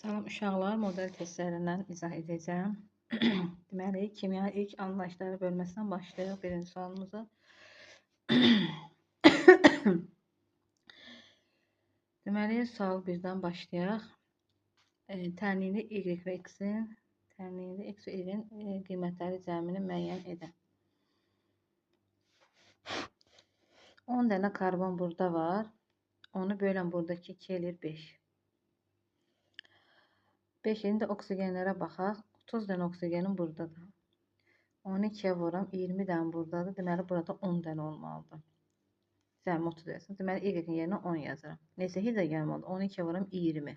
Salam uşaqlar, model testlərindən izah edəcəm. Deməli, kimya ilk anlayışları bölməsindən başlayaq birinci sualımıza. Deməli, sual 1-dən başlayaq. Tənlinli Y və X-in qiymətləri cəmini müəyyən edin. 10 dənə karbon burada var. Onu bölən buradakı 2 eləyir 5. 5-in də oksigenlərə baxaq. 30 dənə oksigenin buradadır. 12'ye vuram, 20 dənə buradadır. Deməli, burada 10 dənə olmalıdır. Cəmi 30 yazsın. Deməli, Y-in yerinə 10 yazıram. Neysə, heç də gəlməlidir. 12'ye vuram, 20.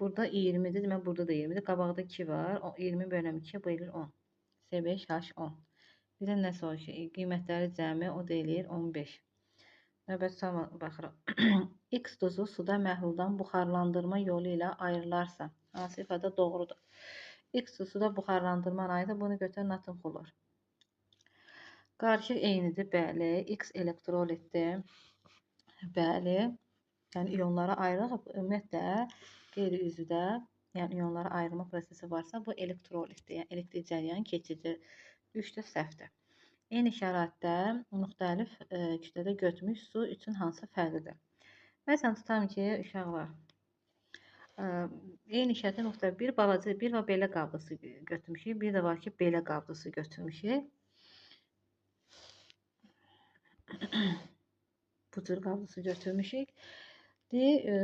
Burada 20'dir. Deməli, burada da 20'dir. Qabaqda 2 var. 20 böləm 2, bu eləyir 10. C5H10. Bir də nə soruşur ki, qiymətləri cəmi o da eləyir 15. Növbət suala baxırıq. X duzu suda məhluldan buxarlandırma yolu ilə ayrılarsa, hansı ifadə doğrudur? X duzu suda buxarlandırma ayrıdır. Bunu götürən natrium xlor. Qarışıq eynidir, bəli. X elektrolitdir, bəli. Yəni iyonlara ayırıq. Ümumiyyətlə qeyri-üzvdə, yəni iyonlara ayırma prosesi varsa, bu elektrolitdir. Yəni elektrik cəryanı keçidir. 3-də səhvdir. Eyni şəraitdə müxtəlif kütlədə götürmüş su üçün hansı fərqlidir? Məsələn, tutam ki, uşaqlar eyni şərtdə müxtəlif bir balaca, bir və belə qablısı götürmüşük, bir də var ki, belə qablısı götürmüşük. Bu cür qablısı götürmüşük.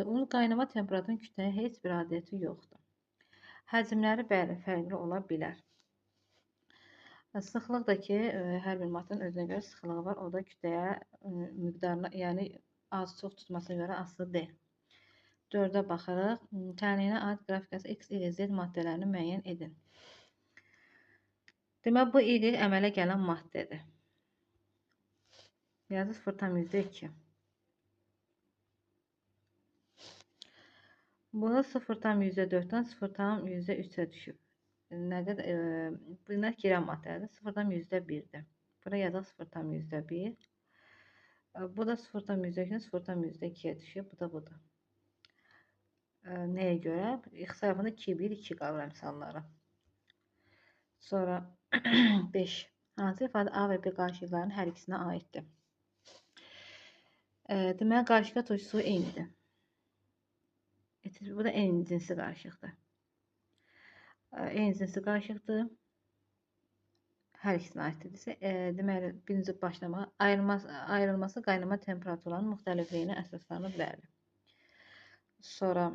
Onun qaynama temperaturunun kütləyə heç bir adiyyəti yoxdur. Həcmləri bəli, fərqli ola bilər. Sıxlıq da ki, hər bir maddanın özünə görə sıxlığı var. O da kütləyə miqdarına, yəni az-çox tutmasına görə asılı deyil. 4-ə baxırıq. Tənlinə aid qrafikası X, Y, Z maddələrini müəyyən edin. Deməli, bu Y əmələ gələn maddədir. Yazı 0,2. Bu 0,4-dən 0,3-ə düşüb. Nə qədər bunlar girən maddədir. 0,1-dir. Bura yazaq 0,1. Bu da 0,2-dən 0,2-yə düşüb. Bu da budur. Nəyə görə? İxtisarında 2-1, 2 qalır əmsalları. Sonra 5. Hansı ifadə A və B qarışıqlarının hər ikisinə aiddir? Deməli, qarışıqa turşusu eynidir. Bu da eyni cinsi qarışıqdır. Eyni cinsi qarışıqdır. Hər ikisinə aiddirsə, deməli, birinci başlama ayrılması qaynama temperaturlarının müxtəlifliyinə əsaslanır, bəli. Sonra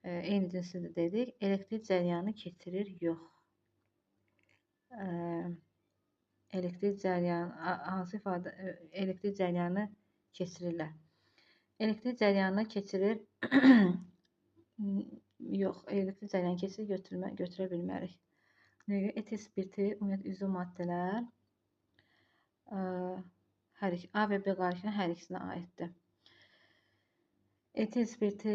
eyni cinsidir dedik. Elektrik cəryanı keçirir, yox. Elektrik cəryanı hansı ifadə elektrik cəryanı keçirirlər? Elektrik cəryanı keçirir yox, elektrik cəryanı keçirir, götürə bilmərik. Etil spirti, ümumiyyətlə üzvü maddələr A və B qarışığının hər ikisinə aiddir. Etil spirti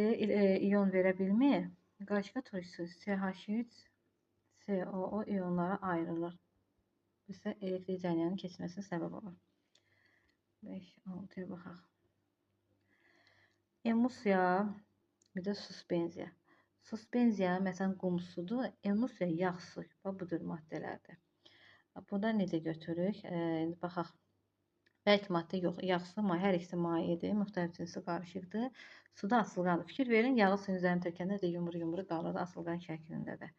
iyon verə bilmir. Qarışıqa turşusu CH3, COO iyonlara ayrılır. Bu isə elektrik cəryanının keçməsinə səbəb olur. 5-6-ya baxaq. Emulsiya, bir də suspenziya. Suspenziya, məsələn, qum sudur. Emulsiya, yağ su. Bu cür maddələrdir. Burada necə götürürük? Baxaq. Bərk maddə yox, yağ su, hər ikisi mayedir, müxtəlif cinsi qarışıqdır. Suda asılqandır. Fikir verin, yağı suyun üzərində tökəndə də yumru-yumru qalır, asılqan şəklindədir.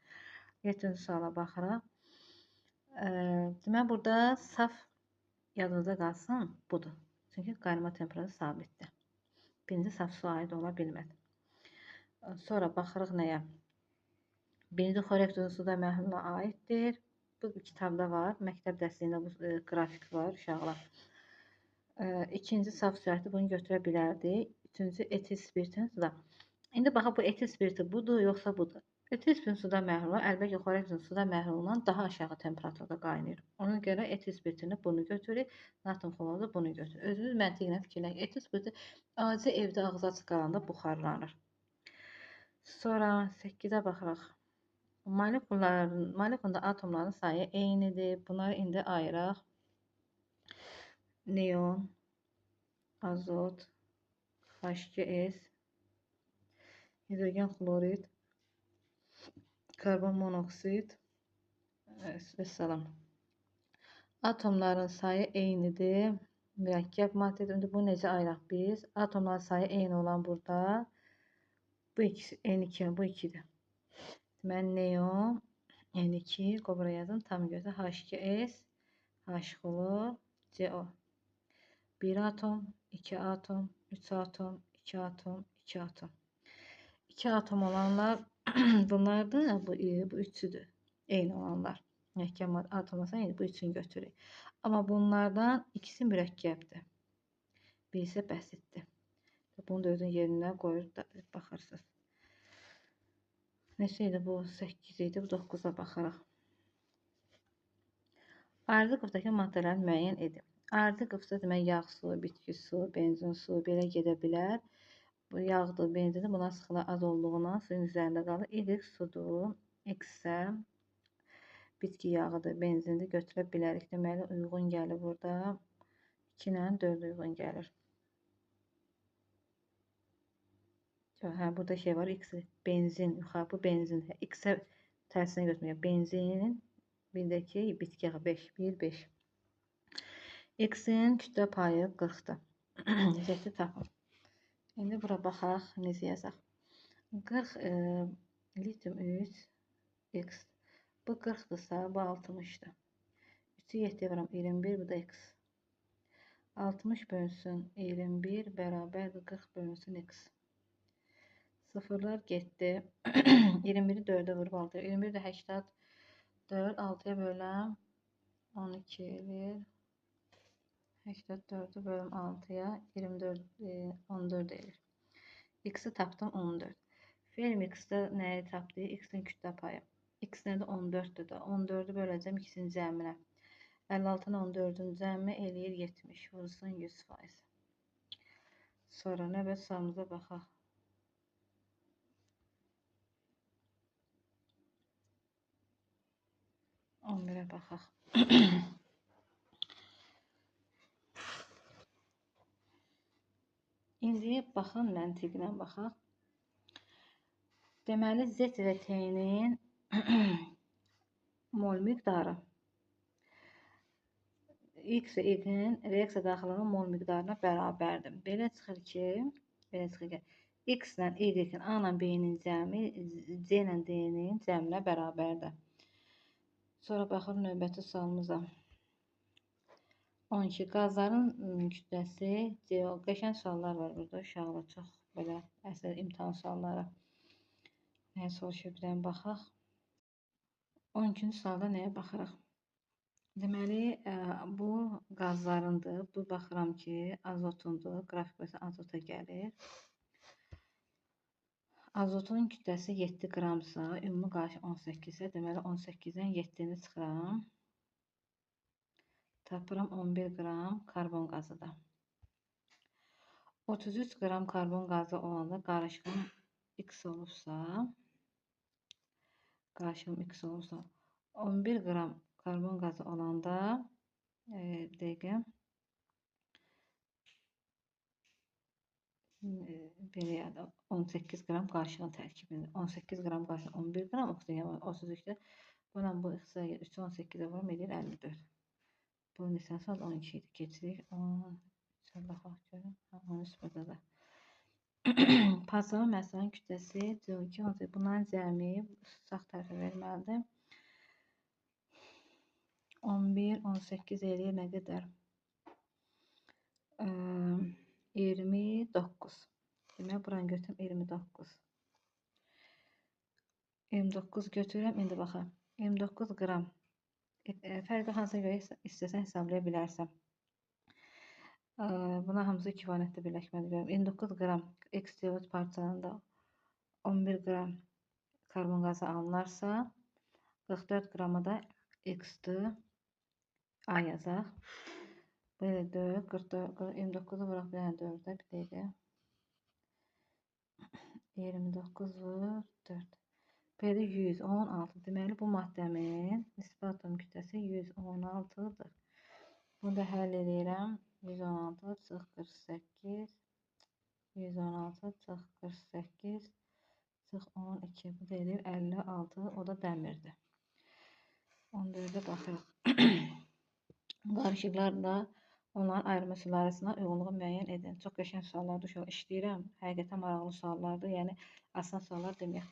7-ci suala baxırıq. Deməli, burada saf yadınızda qalsın, budur. Çünki qaynama temperaturu sabitdir. Birinci saf su aid ola bilmədi. Sonra baxırıq nəyə? Birinci xorek duzu suda məhluluna aiddir. Bu kitabda var, məktəb dərsliyində bu qrafik var, uşaqlar. İkinci saf sürəti bunu götürə bilərdi. Üçüncü etil spiritin suda. İndi baxaq, bu etil spiriti budur, yoxsa budur. Etil spiritin suda məhlulu, əlbəttə xorek duzu suda məhlulundan daha aşağı temperaturda qaynayır. Ona görə etil spiritini bunu götürür, natrium xloru bunu götürür. Özünüz məntiqlə fikirləyin. Etil spiriti adi evdə ağza çıxaranda buxarlanır. Sonra 8-ə baxırıq. Molekulunda atomların sayı eynidir. Bunları indi ayıraq. Neon, azot, H2S, hidrogen xlorid, karbon monoksid və salam. Atomların sayı eynidir. Mürəkkəb maddədir. İndi bu necə ayıraq biz? Atomların sayı eyni olan burada bu ikisi N2, bu 2-dir. Deməli neon N2 qobra yazın tam gözə H2S H olur CO. 1 atom, 2 atom, 3 atom, 2 atom, 2 atom. 2 atom olanlar bunlardır. Bu üçüdür. Eyni olanlar. Mürəkkəb atomasa bu üçünü götürürük. Amma bunlardan ikisi mürəkkəbdir. Birisi bəsitdir. Bunu da özün yerinə qoyur da baxırsınız. Neçə idi bu? 8 idi. Bu 9-a baxaraq. Ayrıcı qrupdakı maddələri müəyyən edin. Ayrıcı qrupda demək yağ su, bitki su, benzin su belə gedə bilər. Bu yağdır, benzindir. Buna sıxılar az olduğundan suyun üzərində qalır. Y sudur. X isə bitki yağıdır, benzindir. Götürə bilərik. Deməli uyğun gəlir burada. 2 ilə 4 uyğun gəlir. Hə, burada şey var. X benzin, yuxarı bu benzindir. X-ə tərsinə götürməyək. Benzin, bir də ki, bitki yağı 5, 1, 5. X-in kütlə payı 40-dır. Necəsi tapın. İndi bura baxaq, necə yazaq. 40 lityum 3 X. Bu 40-dırsa, bu 60-dır. 3-ü 7-yə vuram 21, bu da X. 60 bölünsün 21 bərabərdir 40 bölünsün X. Sıfırlar getdi. 21-i 4-ə vurub 6-ya. 21 də 84, 6-ya böləm 12 edir. 84-ü bölüm 6-ya 24, 14 edir. X-i tapdım 14. Fe'l X-də nəyi tapdı? X-in kütlə payı. X nədir? 14-dür də. 14-ü böləcəm ikisinin cəminə. 56-nın 14-ün cəmi eləyir 70. Vursun 100%. Sonra növbət sualımıza baxaq. 11-ə baxaq. İndi baxın, məntiqlə baxaq. Deməli, Z və T-nin mol miqdarı X və Y-nin reaksiya daxilinin mol miqdarına bərabərdir. Belə çıxır ki, X ilə Y-in A ilə B-nin cəmi C ilə D-nin cəminə bərabərdir. Sonra baxır növbəti sualımıza. 12. Qazların kütləsi CO. Qəşəng suallar var burada. Uşaqlar çox belə əsl imtahan sualları. Nəyə soruşa bilən baxaq. 12-ci sualda nəyə baxırıq? Deməli, bu qazlarındır. Bu baxıram ki, azotundur. Qrafik bəsə azota gəlir. Azotun kütləsi 7 qramsa, ümumi qarşı 18 isə, deməli 18-dən 7-ni çıxıram. Tapıram 11 qram karbon qazıdır. 33 qram karbon qazı olanda qarışığım X olursa, 11 qram karbon qazı olanda, bir dəqiqə, belə 18 qram qarışığın tərkibində. 18 qram qarışıq 11 qram, 33-də. Buna bu X-ə 3-ü 18-ə vuram, edir 54. Bu neçə saat 12 idi. Keçirik 10. Baxaq görüm. 13 burada da. Parçalanma məsələnin kütləsi CO2. Bunların cəmi sağ tərəfə verməlidir. 11, 18 eləyir nə qədər? 29. Demək, buranı götürüm 29. 29 götürürəm. İndi baxaq. 29 qram. Fərqi hansına görə istəsən hesablaya bilərsən. Buna hamısı ekvivalentdə birləşməli görürəm. 29 qram X-CO parçalarında 11 qram karbon qazı alınarsa, 44 qramı da X-dir. A yazaq. Belə 4, 44, 29-u vuraq bir dənə 4-ə, bir dəqiqə. 29 vur 4. Belə 116. Deməli, bu maddəmin nisbi atom kütləsi 116-dır. Bunu da həll edirəm. 116 çıx 48. 116 çıx 48. Sıx 12, bu da edir 56, o da dəmirdir. 14'e baxırıq. Qarışıqlarla onların ayrılma sülaləsindən uyğunluğu müəyyən edin. Çox qəşəng suallardır, uşaq işləyirəm. Həqiqətən maraqlı suallardır, yəni asan suallar deməyək.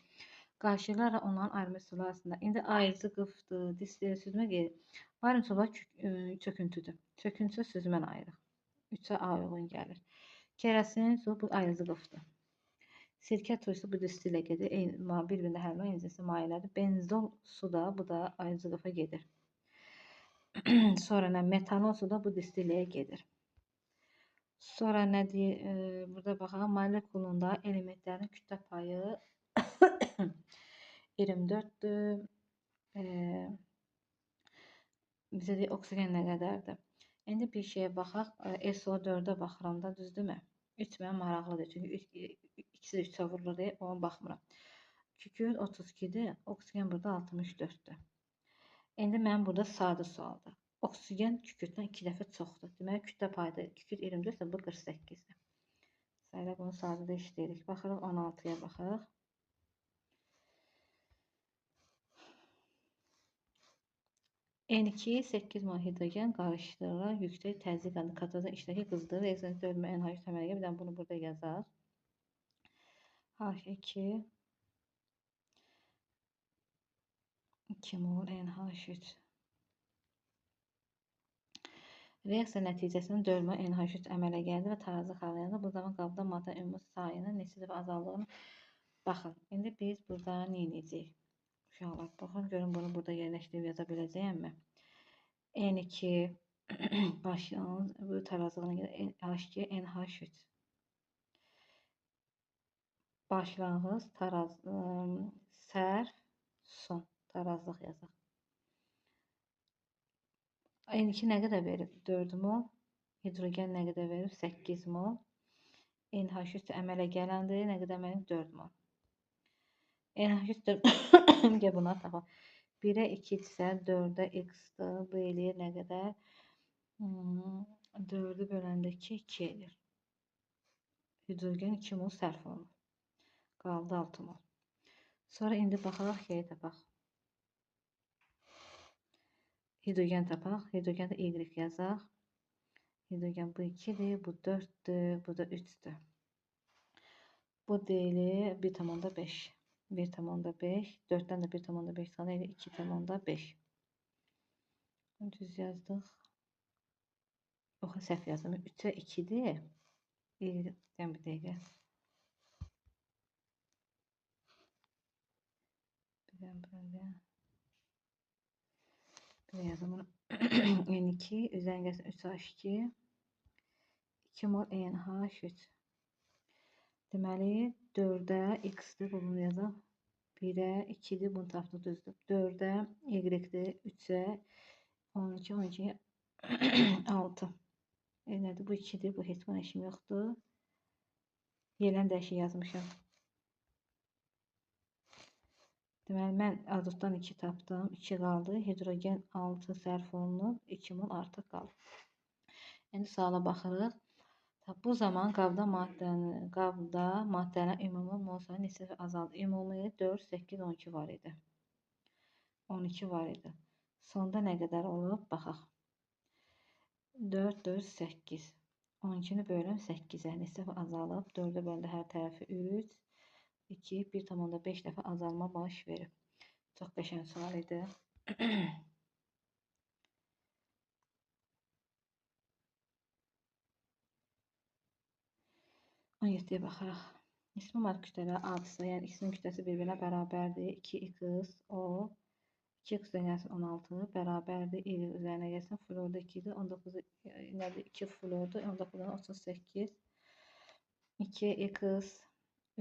Qarışıqlarla onların ayrılma sülaləsində. İndi ayızı, qıfdır, distir, süzmə qeyri. Ayrım suallar çöküntüdür. Çöküntü süzmən ayırıq. 3'ə A uyğun gəlir. Kerasin su bu ayızı qıfdır. Sirkə turşusu bu disti ilə gedir. Bir-birində hər bir cinsi mayelərdir. Benzol su da bu da ayızı qıfa gedir. Sonra nə metanol su da bu distiləyə gedir. Sonra nə deyir? Burada baxaq. Molekulunda elementlərin kütlə payı 24'dür. Bizə deyir oksigen nə qədərdir? İndi bir şeyə baxaq. SO4'ə baxıram da, düzdürmü? 3 mənim maraqlıdır. Çünki ikisi də 3'ə vurulur deyə ona baxmıram. Kükürt 32'dir. Oksigen burada 64'dür. İndi mənim burada sadə sualdır. Oksigen kükürtdən 2 dəfə çoxdur. Deməli, kütlə payda kükürt 24 isə bu 48'dir. Sayıla bunu sadə də işləyirik. Baxırıq 16'ya baxırıq. N2 8 mol hidrogen qarışdırılaraq yüksək təzyiq aldı. Katozun içindəki qızdırı reaksiyonu dövülmə NH3 təmələ gəlir. Bir dənə bunu burada yazaq. H2 2 mol NH3. Reaksiya nəticəsində dövülmə NH3 əmələ gəldi və tarazı xarlayanda bu zaman qabda maddə ümumi sayının neçə dəfə azaldığını baxın. İndi biz burada nə edəcəyik? Uşaqlar, baxın görün bunu burada yerləşdirib yaza biləcəyəmmi? N2 başlanğıc bu tarazlığına H2 NH3. Başlanğıc sərf son tarazlıq yazaq. N2 nə qədər verib? 4 mol. Hidrogen nə qədər verib? 8 mol. NH3 əmələ gələndir. Nə qədər verib? 4 mol. NH3 gəl buna tapaq. 1'ə 2 isə 4'ə x-dır. Bu eləyir nə qədər? 4'ü böləndəki 2 eləyir. Hidrogen 2 mol sərf olunur. Qaldı 6 mol. Sonra indi baxaraq şeyi tapaq. Hidrogen tapaq. Hidrogen də Y yazaq. Hidrogen bu 2'dir, bu 4'dür, bu da 3'dür. Bu deyilir 1,5. 1,5. 4'dən də 1,5 çıxanda 2,5. Düz yazdıq. Yox, səhv yazdım. 3'ə 2'dir. Bir dəqiqə. Bir yazım bunu. N2 üzəngəsi 3H2 2 mol NH3. Deməli 4'ə x-dir, bunu yazaq. 1'ə 2'dir, bunu tapdıq, düzdür. 4'ə y-dir, 3'ə 12, 12, 6. Nədir? Bu 2'dir, bu heç buna işim yoxdur. Yelən dəyişik yazmışam. Deməli, mən azotdan 2 tapdım, 2 qaldı. Hidrogen 6 sərf olunub, 2 mol artıq qaldı. İndi suala baxırıq. Bu zaman qabda maddənin ümumi mol sayı neçə dəfə azaldı? Ümumi 4, 8, 12 var idi. 12 var idi. Sonda nə qədər olub? Baxaq. 4, 4, 8. 12'ni bölüm 8'ə. Neçə dəfə azalıb? 4'ə böldü hər tərəfi 3. 2, 1,5 dəfə azalma baş verib. Çox qəşəng sual idi. 17'ye baxaraq. İsmi mat kütlələr adısı, yəni ikisinin kütləsi bir-birinə bərabərdir. 2x o 2x üzərinə 16 bərabərdir. Y üzərinə gəlsin. Florda 2'dir. 19 nədir? 2 florda 19'dan 38. 2x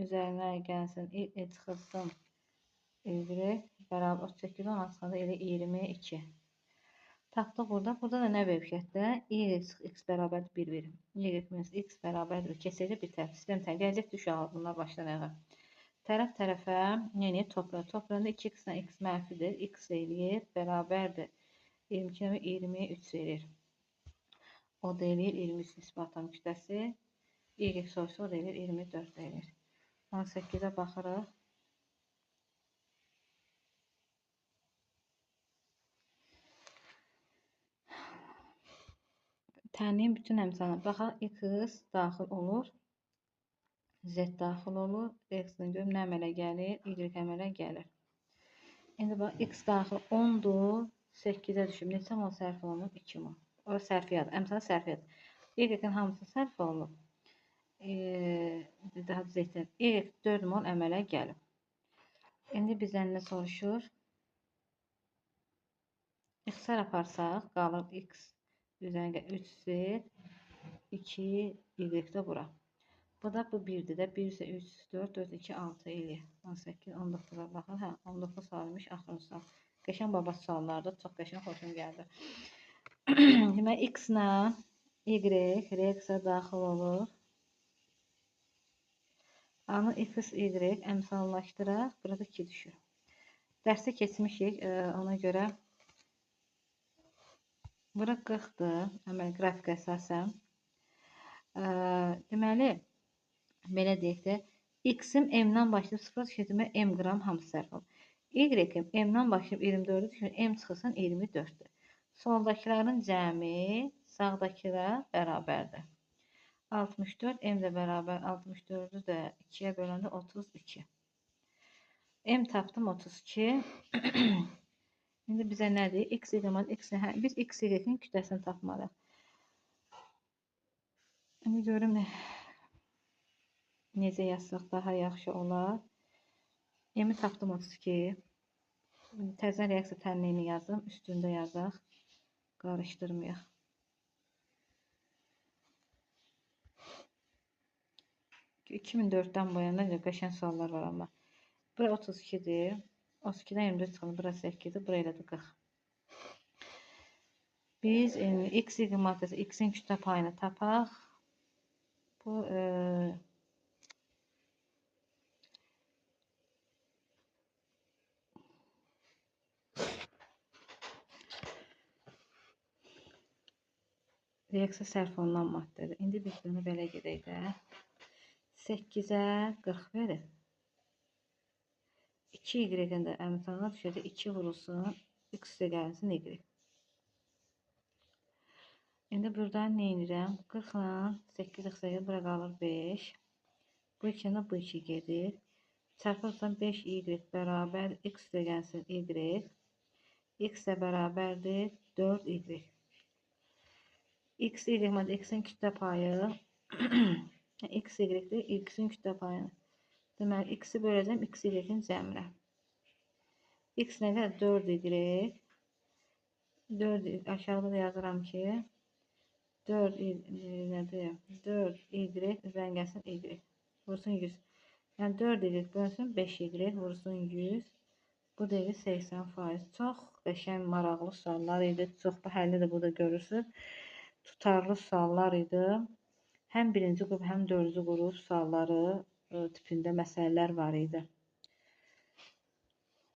üzərinə gəlsin. Çıxılsın. Y bərabər 38, 16 çıxanda elə 22. Tapdıq burada. Burada da nə verib getdə? Y x bərabərdir 1 verir. Y minus x bərabərdir. Keçəcək bir tərəf. Sistem gələcəkdir uşaqlar. Bunlar başdan ayağa. Tərəf tərəfə yəni toplar. Toplarında 2x-dən x mənfidir. X eləyir. Bərabərdir. 22-dən 23 verir. O da eləyir 23 nisbi atom kütləsi. Y soruşsa o da eləyir 24 verir. 18'ə baxırıq. Tənliyin bütün əmsalına baxaq. X daxil olur. Z daxil olur. X-dən görüm nə əmələ gəlir? Y əmələ gəlir. İndi bax, X daxil 10-dur. 8-ə düşüb. Neçə mol sərf olunub? 2 mol. O sərfiyyat. Əmsalı sərfiyyat. Y-in hamısı sərf olunub. Daha düzəltək. Y 4 mol əmələ gəlib. İndi bizdən nə soruşur? X-lər aparsaq, qalır X üzərində 3Z, 2 Y-də bura. Bu da bu 1-dir də. 1 isə 3, 4, 4, 2, 6 eləyir. 18, 19'a baxın. Hə, 19 sualmış, axırıncı sual. Qəşəng babası suallardır. Çox qəşəng xoşum gəldi. Demək, X-la Y, X-ə daxil olur. Anı X, Y əmsallaşdıraq. Burada 2 düşür. Dərsə keçmişik. Ona görə bura 40'dır. Əməl qrafik əsasən. Deməli, belə deyək də, X-im M-dən başlayıb 0 düşürmə M qram hamısı sərf olur. Y-im M-dən başlayıb 24'ü düşür, M çıxırsan 24'dür. Soldakıların cəmi sağdakılara bərabərdir. 64, M də bərabər 64'ü də 2'yə böləndə 32. M tapdım 32. İndi bizə nədir? X, Y, X, biz X, Y-in kütləsini tapmalıyıq. İndi görüm necə yazsaq daha yaxşı olar. M-i tapdım 32. Təzən reaksiya tənliyini yazdım. Üstündə yazaq. Qarışdırmayaq. Ki 2004'dən bu yana qəşəng suallar var amma. Bura 32'dir. 32'dən 24 çıxır. Bura 8'dir. Bura elədir 40. Biz X, Y maddəsi X-in kütlə payını tapaq. Bu reaksiya sərf olunan maddədir. İndi biz bunu belə gedək də. 8'ə 40 verir. 2Y-dən də əmsalına düşəcək. 2 vurulsun. X-də gəlsin Y. İndi buradan nə edirəm? 40 ilə 8 x-ə bura qalır 5. Bu 2-dən bu 2 gedir. Çarpırsan 5Y bərabər X-də gəlsin Y. X də bərabərdir 4Y. X, Y maddə X-in kütlə payı. X, Y-dir. X-in kütlə payını. Deməli, X-i böləcəm X, Y-in cəminə. X nədir? 4Y. 4 aşağıda da yazıram ki 4Y nədir? 4Y üzərin gəlsin Y. Vursun 100. Yəni 4Y bölsün 5Y vursun 100. Bu da 80%. Çox qəşəng maraqlı suallar idi. Çox bu həlli də burada görürsünüz. Tutarlı suallar idi. Həm birinci qrup, həm dördüncü qrup sualları tipində məsələlər var idi.